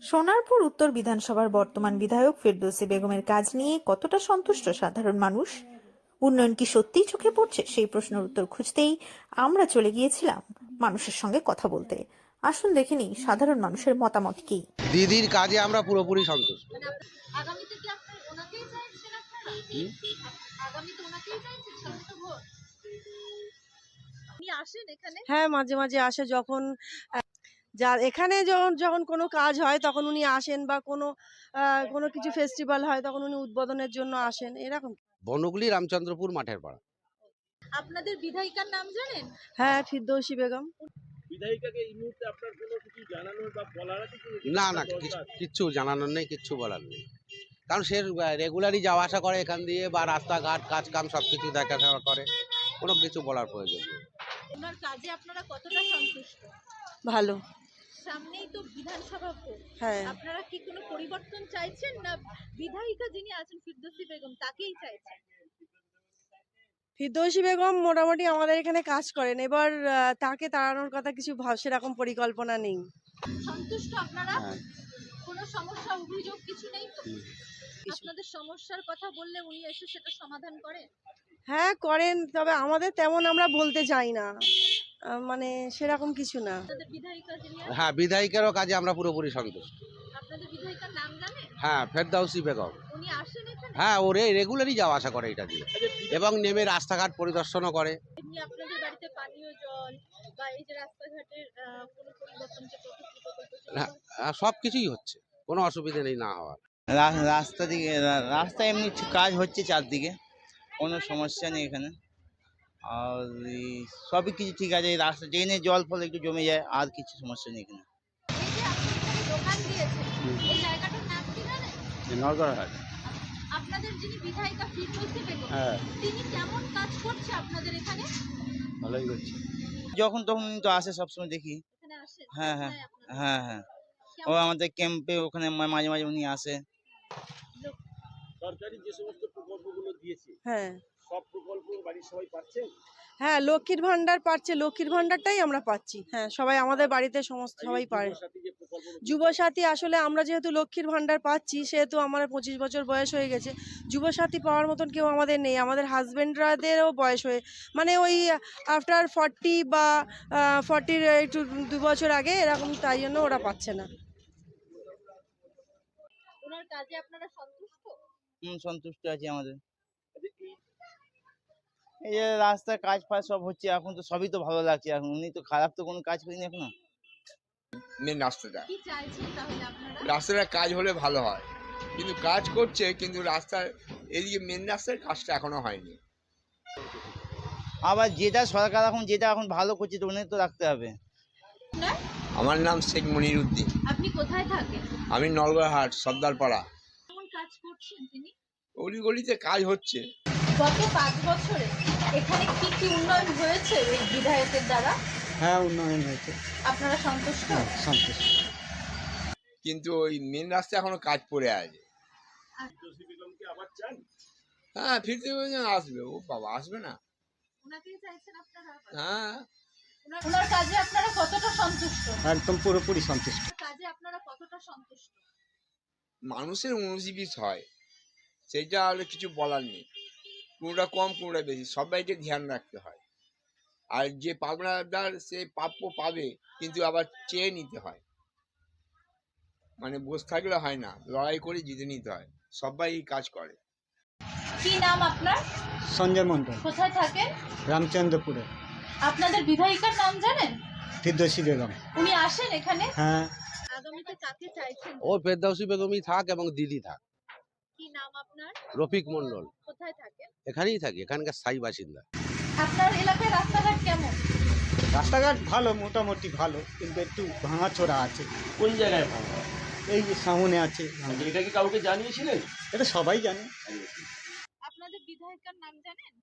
সোনারপুর উত্তর বিধানসভার বর্তমান বিধায়ক ফেরদৌসী বেগমের কাজ নিয়ে কতটা সন্তুষ্ট সাধারণ মানুষ? উন্নয়ন কি সত্যিই চোখে পড়ছে? সেই প্রশ্নের উত্তর খুঁজতেই আমরা চলে গিয়েছিলাম মানুষের সঙ্গে কথা বলতে। আসুন দেখে নিই সাধারণ মানুষের মতামত কি। দিদির কাজে আমরা পুরোপুরি সন্তুষ্ট। আগামীতে কি আপনারা ওনাকেই চাইছেন আপনারা? আগামীতে ওনাকেই চাইছেন ষষ্ঠ ভোট? উনি আসেন এখানে? হ্যাঁ, মাঝে মাঝে আসে যখন যা এখানে যখন যখন কোনো কাজ হয় তখন উনি আসেন, বা কোনো কিছু ফেস্টিভ্যাল হয় তখন উনি উদ্বোধনের জন্য আসেন, এরকম। বনগুলি রামচন্দ্রপুর মাঠের পাড়া। আপনাদের বিধায়িকার নাম জানেন? হ্যাঁ, ফিরদৌসী বেগম। বিধায়িকাকে এই মুহূর্তে আপনার কোনো কিছু জানানোর বা বলার আছে কি? না না, কিচ্ছু জানানোর নেই, কিচ্ছু বলার নেই, কারণ সে রেগুলারই যাওয়া আসা করে এখান দিয়ে, বা রাস্তাঘাট কাজ কাম সবকিছু দেখাশোনা করে, কোনো কিছু বলার প্রয়োজন নেই। ওনার কাজে আপনারা কতটা সন্তুষ্ট? ভালো। সামনেই তো বিধানসভা ভোট, হ্যাঁ, আপনারা কি কোনো পরিবর্তন চাইছেন, না বিধায়িকা যিনি আছেন ফিরদৌসী বেগম তাকেই চাইছেন? ফিরদৌসী বেগম মোটামুটি আমাদের এখানে কাজ করেন, এবার তাকে তাড়ানোর কথা কিছু সেরকম পরিকল্পনা নেই। সন্তুষ্ট আপনারা? হ্যাঁ। কোনো সমস্যা অভিযোগ কিছু নেই তো? আপনাদের সমস্যার কথা বললে উনি এসে সেটা সমাধান করেন? হ্যাঁ করেন, তবে আমাদের তেমন আমরা বলতে চাই না, মানে সেরকম কিছু না। আপনাদের বিধায়িকা যিনি আছেন, হ্যাঁ, বিধায়িকারও কাজে আমরা পুরোপুরি সন্তুষ্ট। আপনাদের বিধায়িকার নাম জানেন? হ্যাঁ, ফেরদৌসী বেগম। উনি আসেন এখানে? হ্যাঁ, ওরে রেগুলারই যাওয়া আসা করে এটা দিয়ে, এবং নেমে রাস্তাঘাট পরিদর্শনও করে। এমনি আপনাদের বাড়িতে পানীয় জল বা এই যে রাস্তাঘাটের কোনো পরিবর্তন, যে প্রকল্প হ্যাঁ, সব কিছুই হচ্ছে, কোনো অসুবিধা নেই না হওয়ার। রাস্তা এমনি কাজ হচ্ছে চারদিকে, কোনো সমস্যা নেই এখানে। আর সবই কিছু ঠিক আছে, এই রাস্তা ড্রেনে জল ফল একটু জমে যায়, আর কিছু সমস্যা নেই এখানে। এই যে আপনি এখানে দোকান দিয়েছেন, এই জায়গাটার নাম কি জানেন? নরগড়হাট। আপনাদের যিনি বিধায়িকা ফিরদৌসী বেগম, হ্যাঁ, তিনি কেমন কাজ করছে আপনাদের এখানে? ভালোই করছে। যখন তখন তো আসে, সবসময় দেখি। এখানে আসেন? হ্যাঁ হ্যাঁ কোথায় আপনাদের? হ্যাঁ হ্যাঁ, ও কেমন আমাদের ক্যাম্পে ওখানে মাঝে মাঝে উনি আসে। লোক? সরকারি যে সমস্ত প্রকল্পগুলো দিয়েছে, হ্যাঁ সব প্রকল্প বাড়ির সবাই পাচ্ছেন? হ্যাঁ, লক্ষ্মীর ভান্ডার পাচ্ছে, লক্ষ্মীর ভান্ডারটাই আমরা পাচ্ছি। হ্যাঁ, সবাই আমাদের বাড়িতে সবাই পারে। সাথী যে প্রকল্প, যুবসাথী, আসলে আমরা যেহেতু লক্ষ্মীর ভান্ডার পাচ্ছি, সেহেতু আমার 25 বছর বয়স হয়ে গেছে। যুবসাথী পাওয়ার মতন কেউ আমাদের নেই। আমাদের হাজবেন্ডরাদেরও বয়স হয়ে, মানে ওই আফটার 40 বা 40 একটু 2 বছর আগে এরকম, তাই জন্য ওরা পাচ্ছে না। ওনার কাজে আপনারা সন্তুষ্ট? সন্তুষ্ট আছি আমাদের। এই যে রাস্তার কাজ ফাজ সব হচ্ছে এখন, তো সবই তো ভালো লাগছে এখন। উনি তো খারাপ তো কোনো কাজ করিনি এখনো। মেন রাস্তাটা কি চাইছেন তাহলে আপনারা? রাস্তাটা কাজ হলে ভালো হয়, কিন্তু কাজ করছে, কিন্তু রাস্তার এদিকে মেন রাস্তার কাজটা এখনো হয়নি। আবার যেটা সরকার এখন যেটা এখন ভালো করছে, তো উনি তো রাখতে হবে। না? আমার নাম শেখ মনির উদ্দিন, আপনি কোথায় থাকেন? আমি নলগড়হাট সর্দারপাড়া। কেমন কাজ করছেন তিনি? অলিগলিতে কাজ হচ্ছে। গত 5 বছরে এখানে কি কি উন্নয়ন হয়েছে এই বিধায়কের দ্বারা? হ্যাঁ, উন্নয়ন হয়েছে। আপনারা সন্তুষ্ট? সন্তুষ্ট। কিন্তু ওই মেন রাস্তা এখনো কাজ পড়ে আছে। ফিরদৌসী বেগমকে আবার চান? হ্যাঁ, ফিরতে আসবে, ও বাবা আসবে না? ওনাকেই চাইছেন আপনারা? হ্যাঁ, ওনার কাজে আপনারা কতটা সন্তুষ্ট? একদম পুরোপুরি সন্তুষ্ট। কাজে আপনারা কতটা সন্তুষ্ট? মানুষের 29 হয়, সেইটা হলে কিছু বলার নেই। কোনোটা কম কোনোটা বেশি, সবাইকে ধ্যান রাখতে হয়। আর যে পাবনাদার সে প্রাপ্য পাবে, কিন্তু আবার চেয়ে নিতে হয়, মানে বসে থাকলে হয় না, লড়াই করে জিতে নিতে হয়। সবাই এই কাজ করে। কি নাম আপনার? সঞ্জয় মন্ডল, কোথায় থাকেন? রামচন্দ্রপুরে। আপনাদের বিধায়িকার নাম জানেন? ফিরদৌসী বেগম। উনি আসেন এখানে? হ্যাঁ, আগামীতে কাকে চাইছেন? ও ফেরদৌসী বেগমই থাক এবং দিদি থাক। কি নাম আপনার? রফিক মন্ডল। কোথায় থাকেন? এখানেই থাকি, এখানকার স্থায়ী বাসিন্দা। আপনার এলাকায় রাস্তাঘাট কেমন? রাস্তাঘাট ভালো, মোটামুটি ভালো, কিন্তু একটু ভাঙাচোরা আছে। কোন জায়গায় ভালো? এই যে সামনে আছে, এটা কি কাউকে জানিয়েছিলেন? এটা সবাই জানে। আপনাদের বিধায়িকার নাম জানেন?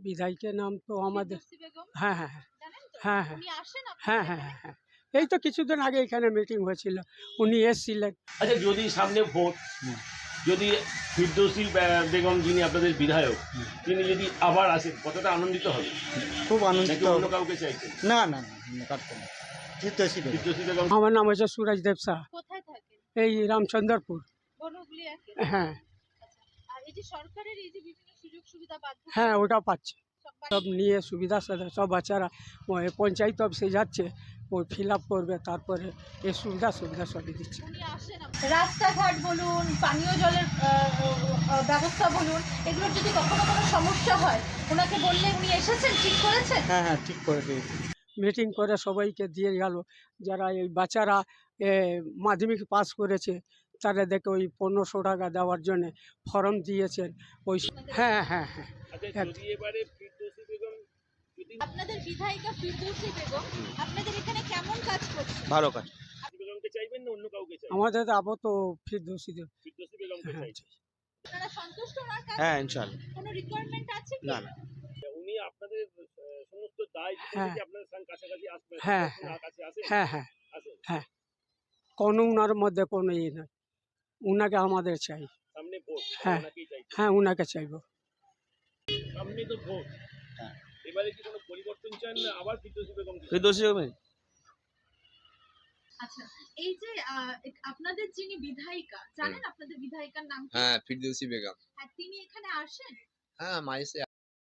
বিধায়কের নাম তো আমাদের, ফিরদৌসী বেগম হ্যাঁ হ্যাঁ হ্যাঁ জানেন তো? হ্যাঁ হ্যাঁ উনি আসেন হ্যাঁ আপনাদের হ্যাঁ এখানে? হ্যাঁ, এই তো কিছুদিন আগে এখানে মিটিং হয়েছিল, উনি এসেছিলেন। আচ্ছা, যদি সামনে ভোট, যদি ফিরদৌসী বেগম যিনি আপনাদের বিধায়ক, তিনি যদি আবার আসেন, কতটা আনন্দিত হবে? খুব নাকি আনন্দিত। অন্য কাউকে চাইছেন? না না না, কাটতে না। ফিরদৌসী বেগম। ফিরদৌসী বেগম। আমার নাম হচ্ছে সুরাজ দেব শাহ। কোথায় থাকেন? এই রামচন্দ্রপুর। বনগুলি একই। হ্যাঁ আর এই যে সরকারের এই যে বিভিন্ন সুযোগ সুবিধা বাধ্য হ্যাঁ ওটা পাচ্ছে, সব সব নিয়ে সুবিধার সাথে সব বাচ্চারা ওই পঞ্চায়েত অফিসে যাচ্ছে, ওই ফিল আপ করবে, তারপরে এই সুবিধা সবই দিচ্ছে। উনি আসেন রাস্তাঘাট বলুন, পানীয় জলের ব্যবস্থা বলুন, এগুলোর যদি কখনো কোনো সমস্যা হয় ওনাকে বললে উনি এসেছেন, ঠিক করেছেন? হ্যাঁ ঠিক করে দিয়েছে, মিটিং করে সবাইকে দিয়ে গেল। যারা এই বাচ্চারা মাধ্যমিক পাস করেছে তাদেরকে ওই 1500 টাকা দেওয়ার জন্য ফর্ম দিয়েছেন ওই। হ্যাঁ হ্যাঁ হ্যাঁ আচ্ছা, যদি এবারে ফিরদৌসী বেগম যদি আপনাদের বিধায়িকা ফিরদৌসী বেগম আপনাদের এখানে কেমন কাজ করছে? ভালো কাজ। বেগমকে চাইবেন না অন্য কাউকে চাইবেন? আমাদের তো আপাতত ফিরদৌসী দেব। ফিরদৌসী বেগমকে হ্যাঁ চাইবেন। আপনারা সন্তুষ্ট ওনার কাছে? হ্যাঁ ইনশাল্লাহ। কোনো রিকোয়ারমেন্ট আছে কি? না না উনি আপনাদের সমস্ত দায়িত্ব হ্যাঁ। থেকে আপনাদের সঙ্গে কাছাকাছি আসবেন, হ্যাঁ, আপনার কাছে আসেন? হ্যাঁ হ্যাঁ আসেন। কোনো উনার মধ্যে কোনো ইয়ে নয়, উনাকে আমাদের চাই। সামনে ভোট, হ্যাঁ। ওনাকেই চাইছেন। হ্যাঁ উনাকে চাইবো। সামনে তো ভোট, হ্যাঁ। এবারে কি কোনো পরিবর্তন চান না আবার ফিরদৌসী বেগম? ফিরদৌসী বেগম। আচ্ছা, এই যে আপনাদের যিনি বিধায়িকা, জানেন আপনাদের বিধায়িকার নাম কি? হ্যাঁ ফিরদৌসী বেগম। হ্যাঁ, তিনি এখানে আসেন? হ্যাঁ মাঝে